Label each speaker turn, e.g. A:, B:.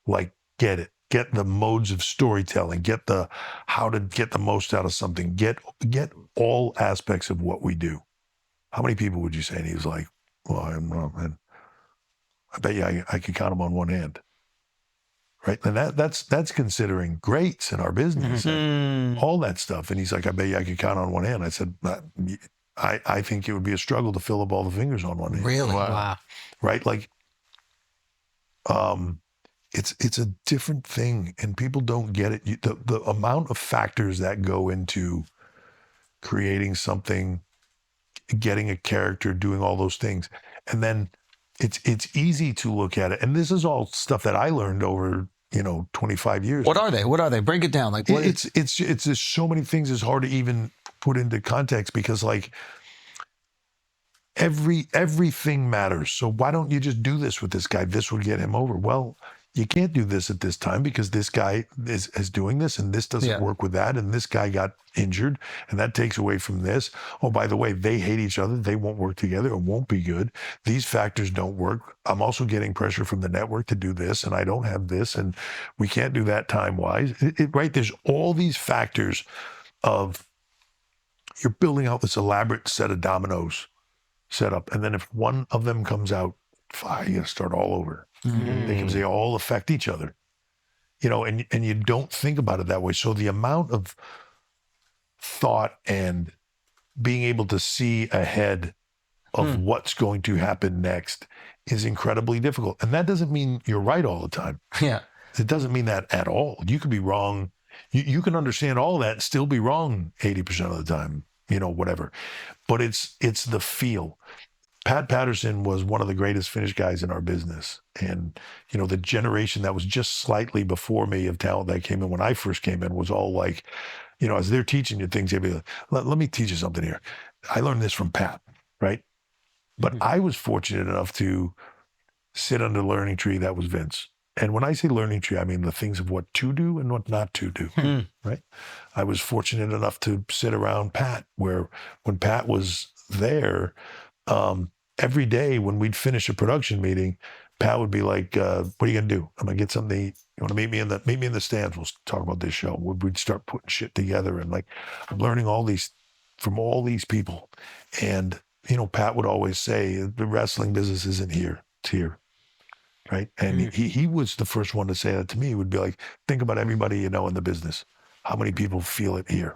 A: like get it, get the modes of storytelling, get the how to get the most out of something, get all aspects of what we do. How many people would you say? And he was like, well, I'm not, man. I bet you I could count them on one hand. Right. And that's considering greats in our business and all that stuff. And he's like, I bet you I could count on one hand. I said, I think it would be a struggle to fill up all the fingers on one hand.
B: Really? Wow.
A: Right. Like, it's a different thing and people don't get it. The amount of factors that go into creating something, getting a character, doing all those things. And then it's easy to look at it. And this is all stuff that I learned over, 25 years.
B: What are they? Break it down. Like what
A: it's just so many things. It's hard to even put into context because like everything matters. So why don't you just do this with this guy? This would get him over. Well, you can't do this at this time because this guy is doing this and this doesn't work with that. And this guy got injured and that takes away from this. Oh, by the way, they hate each other. They won't work together. It won't be good. These factors don't work. I'm also getting pressure from the network to do this and I don't have this and we can't do that time-wise. Right? There's all these factors of you're building out this elaborate set of dominoes set up. And then if one of them comes out, fine, you got to start all over. Because they all affect each other, and you don't think about it that way. So the amount of thought and being able to see ahead of what's going to happen next is incredibly difficult. And that doesn't mean you're right all the time.
B: Yeah.
A: It doesn't mean that at all. You could be wrong. You can understand all that and still be wrong 80% of the time, whatever. But it's the feel. Pat Patterson was one of the greatest finish guys in our business. And, the generation that was just slightly before me of talent that came in when I first came in was all like, as they're teaching you things, they'd be like, let me teach you something here. I learned this from Pat, right? But I was fortunate enough to sit under the learning tree that was Vince. And when I say learning tree, I mean the things of what to do and what not to do, right? I was fortunate enough to sit around Pat, where when Pat was there, every day when we'd finish a production meeting, Pat would be like, what are you going to do? I'm going to get something to eat. You want to meet me in the stands? We'll talk about this show. We'd start putting shit together. And like, I'm learning all these from all these people. And, Pat would always say, the wrestling business isn't here. It's here. Right. And he was the first one to say that to me. He would be like, think about everybody in the business. How many people feel it here?